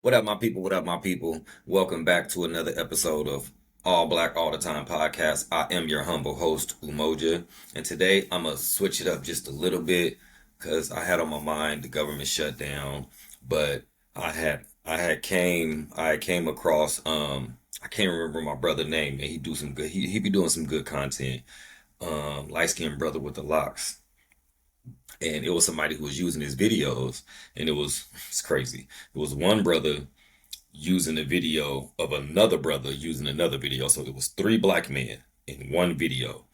What up, my people? What up, my people? Welcome back to another episode of All Black All the Time podcast. I am your humble host, Umoja, and today I'm gonna switch it up just a little bit because I had on my mind the government shutdown, but I came across I can't remember my brother name, and he be doing some good content. Light skinned brother with the locks, and it was somebody who was using his videos, and it's crazy. It was one brother using a video of another brother using another video. So it was three black men in one video.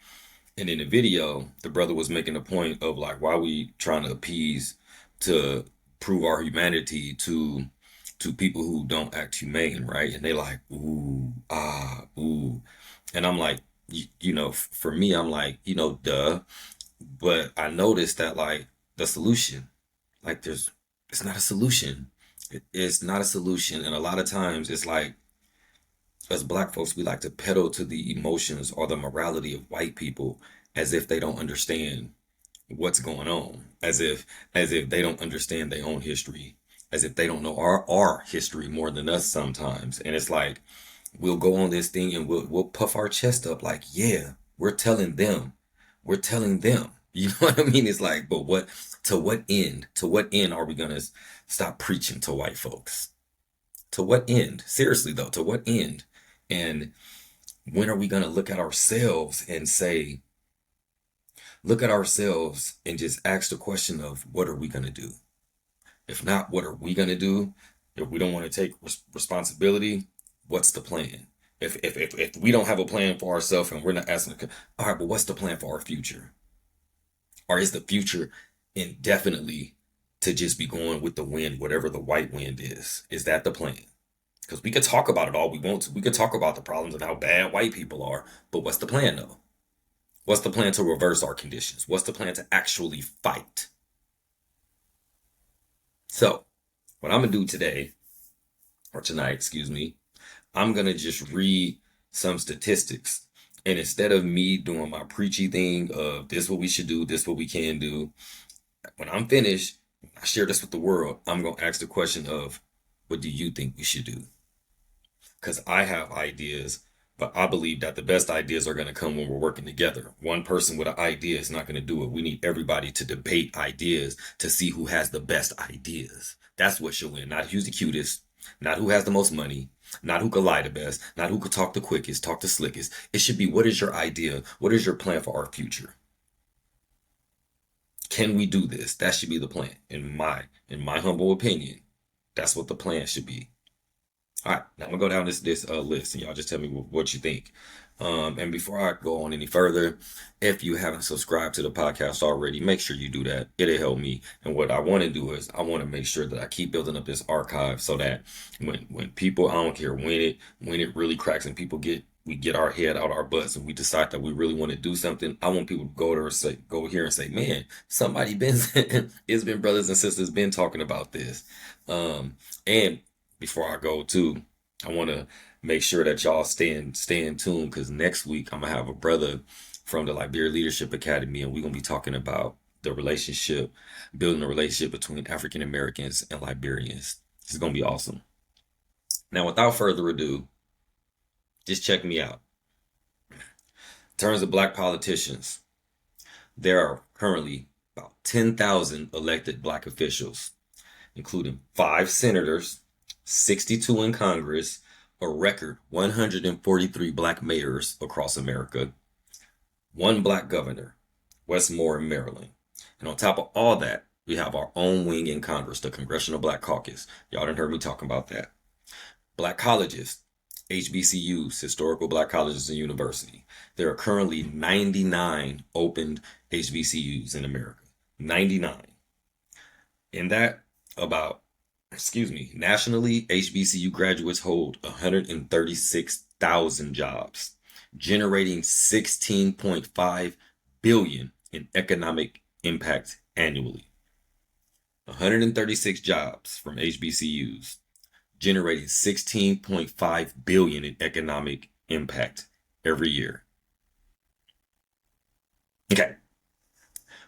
And in the video, the brother was making a point of like, why we trying to appease to prove our humanity to people who don't act humane, right? And they like, ooh, ah, ooh. And I'm like, for me, I'm like, duh. But I noticed that like the solution, like it's not a solution. It's not a solution. And a lot of times it's like us black folks, we like to peddle to the emotions or the morality of white people as if they don't understand what's going on, as if they don't understand their own history, as if they don't know our history more than us sometimes. And it's like we'll go on this thing and we'll puff our chest up like, yeah, we're telling them. We're telling them. You know what I mean? It's like, but what to what end? To what end are we gonna stop preaching to white folks? To what end? Seriously though, to what end? And when are we gonna look at ourselves and just ask the question of what are we gonna do? If not, what are we gonna do? If we don't want to take responsibility, what's the plan? If we don't have a plan for ourselves and we're not asking, all right, but what's the plan for our future? Or is the future indefinitely to just be going with the wind, whatever the white wind is? Is that the plan? Because we could talk about it all we want to. We could talk about the problems and how bad white people are, but what's the plan though? What's the plan to reverse our conditions? What's the plan to actually fight? So, what I'm gonna do today, or tonight, excuse me, I'm gonna just read some statistics. And instead of me doing my preachy thing of this what we should do, this what we can do, when I'm finished, I share this with the world. I'm gonna ask the question of what do you think we should do? Because I have ideas, but I believe that the best ideas are going to come when we're working together. One person with an idea is not going to do it. We need everybody to debate ideas to see who has the best ideas. That's what should win, not who's the cutest, not who has the most money, not who could lie the best, not who could talk the quickest, talk the slickest. It should be what is your idea? What is your plan for our future? Can we do this? That should be the plan. In my humble opinion, that's what the plan should be. All right, now I'm gonna go down this list, and y'all just tell me what you think. And before I go on any further, if you haven't subscribed to the podcast already, make sure you do that. It'll help me. And what I want to do is I want to make sure that I keep building up this archive so that when people, I don't care when it really cracks and we get our head out our butts and we decide that we really want to do something. I want people to go here and say, man, somebody been it's been brothers and sisters been talking about this. And before I go too, I want to make sure that y'all stay in tune because next week I'm gonna have a brother from the Liberia Leadership Academy, and we're gonna be talking about building a relationship between African Americans and Liberians. It's gonna be awesome. Now, without further ado, just check me out. In terms of black politicians, there are currently about 10,000 elected black officials, including 5 senators, 62 in Congress, a record 143 black mayors across America, one black governor, Westmore in Maryland. And on top of all that, we have our own wing in Congress, the Congressional Black Caucus. Y'all done heard me talking about that. Black colleges, HBCUs, historical black colleges and university. There are currently 99 opened HBCUs in America. 99. In that, about nationally, HBCU graduates hold 136,000 jobs, generating 16.5 billion in economic impact annually. 136 jobs from HBCUs, generating 16.5 billion in economic impact every year. Okay.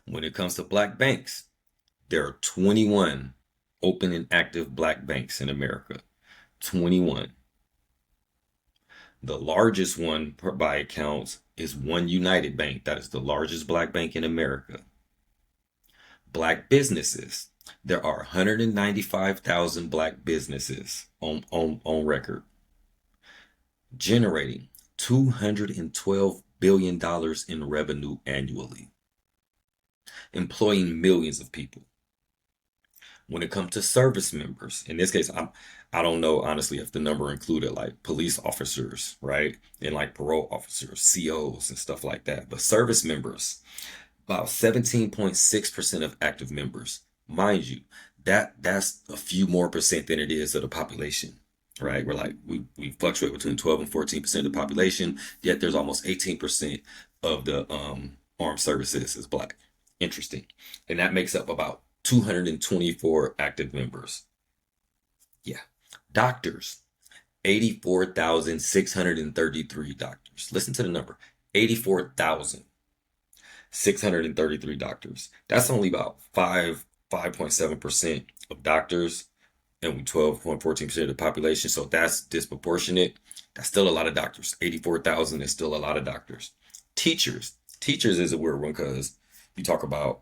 When it comes to black banks, there are 21 open and active black banks in America. 21. The largest one by accounts is One United Bank. That is the largest black bank in America. Black businesses. There are 195,000 black businesses on record, generating $212 billion in revenue annually, employing millions of people. When it comes to service members, in this case, I don't know honestly if the number included like police officers, right? And like parole officers, COs and stuff like that. But service members, about 17.6% of active members. Mind you, that's a few more percent than it is of the population. Right? We're like we fluctuate between 12 and 14% of the population, yet there's almost 18% of the armed services is black. Interesting. And that makes up about 224 active members. Yeah. Doctors, 84,633 doctors. Listen to the number, 84,633 doctors. That's only about 5.7% of doctors and 12.14% of the population. So that's disproportionate. That's still a lot of doctors. 84,000 is still a lot of doctors. Teachers. Teachers is a weird one because you talk about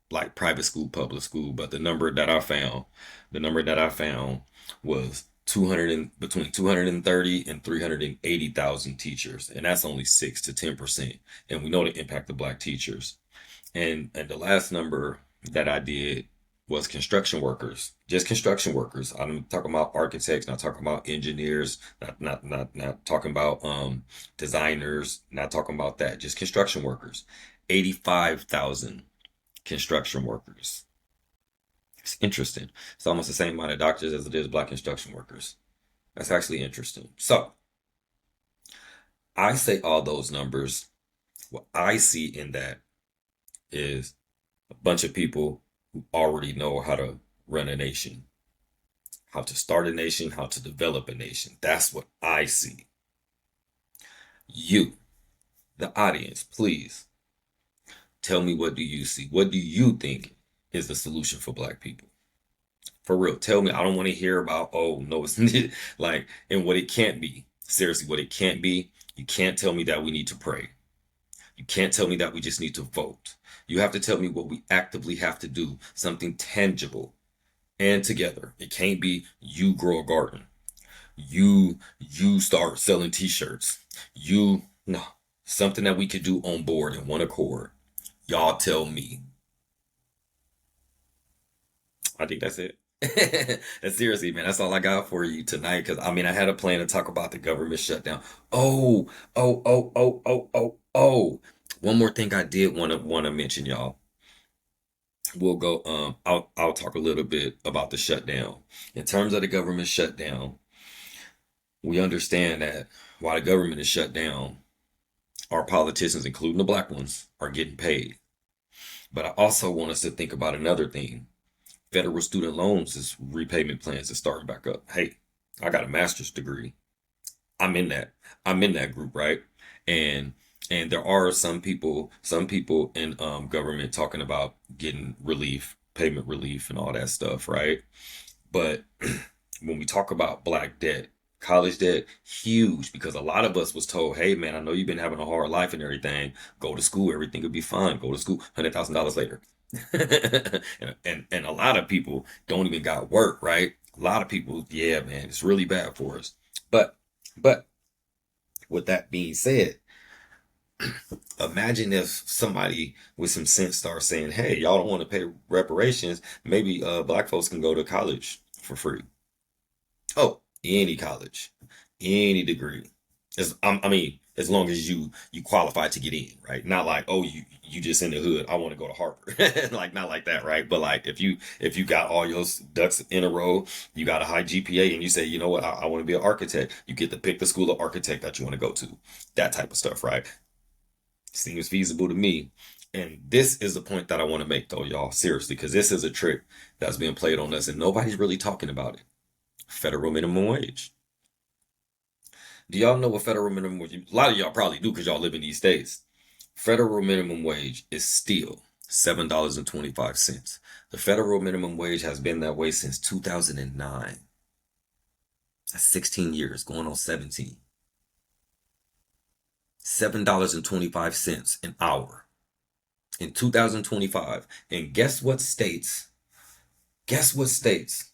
like private school, public school, but the number that I found was 230 and 380,000 teachers, and that's only 6 to 10%. And we know the impact of black teachers. And the last number that I did was construction workers, just construction workers. I'm talking about architects, not talking about engineers, not talking about designers, not talking about that, just construction workers. 85,000 construction workers. It's interesting. It's almost the same amount of doctors as it is black construction workers. That's actually interesting. So I say all those numbers. What I see in that is a bunch of people who already know how to run a nation, how to start a nation, how to develop a nation. That's what I see. You, the audience, please tell me, what do you see? What do you think is the solution for black people? For real, tell me. I don't want to hear about, oh, no, it's like, and what it can't be. Seriously, what it can't be. You can't tell me that we need to pray. You can't tell me that we just need to vote. You have to tell me what we actively have to do, something tangible and together. It can't be you grow a garden. You start selling t-shirts. No, something that we could do on board in one accord. Y'all tell me. I think that's it. And seriously, man, that's all I got for you tonight. Because I mean, I had a plan to talk about the government shutdown. Oh, oh. One more thing I did want to mention, y'all. We'll go. I'll talk a little bit about the shutdown. In terms of the government shutdown, we understand that while the government is shut down, our politicians, including the black ones, are getting paid. But I also want us to think about another thing. Federal student loans' repayment plans are starting back up. Hey, I got a master's degree. I'm in that. I'm in that group, right? And and there are some people in government talking about getting relief, payment relief, and all that stuff, right? But when we talk about black debt, college debt, huge, because a lot of us was told, hey man, I know you've been having a hard life and everything. Go to school, everything will be fine. Go to school, $100,000 later. And a lot of people don't even got work, right? A lot of people, yeah, man, it's really bad for us. But but with that being said, imagine if somebody with some sense starts saying, hey, y'all don't want to pay reparations, maybe black folks can go to college for free. Oh, any college, any degree. I mean, as long as you qualify to get in, right? Not like, oh, you just in the hood. I want to go to Harvard, like not like that, right? But like if you got all your ducks in a row, you got a high GPA, and you say, you know what, I want to be an architect. You get to pick the school of architect that you want to go to. That type of stuff, right? Seems feasible to me. And this is the point that I want to make, though, y'all, seriously, because this is a trick that's being played on us, and nobody's really talking about it. Federal minimum wage. Do y'all know what federal minimum wage? A lot of y'all probably do because y'all live in these states. Federal minimum wage is still $7.25. The federal minimum wage has been that way since 2009. That's 16 years, going on 17. $7.25 an hour in 2025. And guess what states? Guess what states?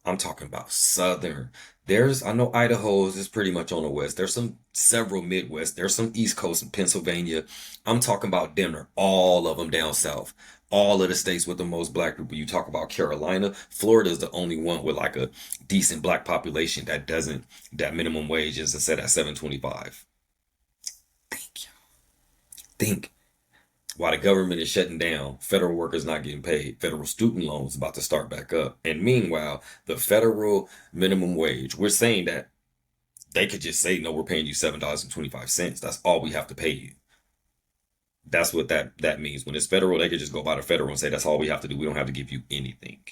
I'm talking about Southern. I know Idaho's is pretty much on the West. There's several Midwest. There's some East Coast in Pennsylvania. I'm talking about Denver, all of them down South. All of the states with the most black people. You talk about Carolina. Florida is the only one with like a decent black population that minimum wage is set at 7.25. Thank you. Think. While the government is shutting down, federal workers not getting paid, federal student loans about to start back up. And meanwhile, the federal minimum wage, we're saying that they could just say, no, we're paying you $7.25. That's all we have to pay you. That's what that means. When it's federal, they could just go by the federal and say, that's all we have to do. We don't have to give you anything.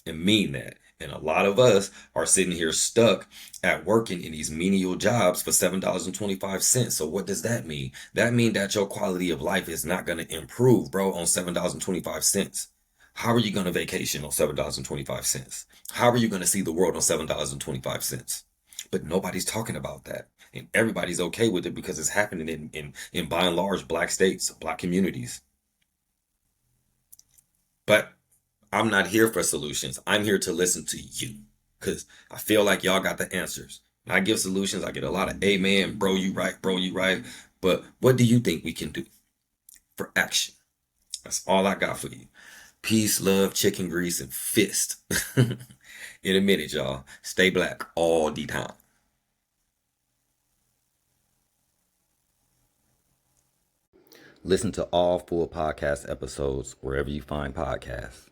And mean that. And a lot of us are sitting here stuck at working in these menial jobs for $7.25. So what does that mean? That means that your quality of life is not going to improve, bro, on $7.25. How are you going to vacation on $7.25? How are you going to see the world on $7.25? But nobody's talking about that. And everybody's okay with it because it's happening in by and large black states, black communities. But I'm not here for solutions. I'm here to listen to you because I feel like y'all got the answers. When I give solutions, I get a lot of amen, bro, you right, bro, you right. But what do you think we can do for action? That's all I got for you. Peace, love, chicken grease, and fist. In a minute, y'all. Stay black all the time. Listen to all full podcast episodes wherever you find podcasts.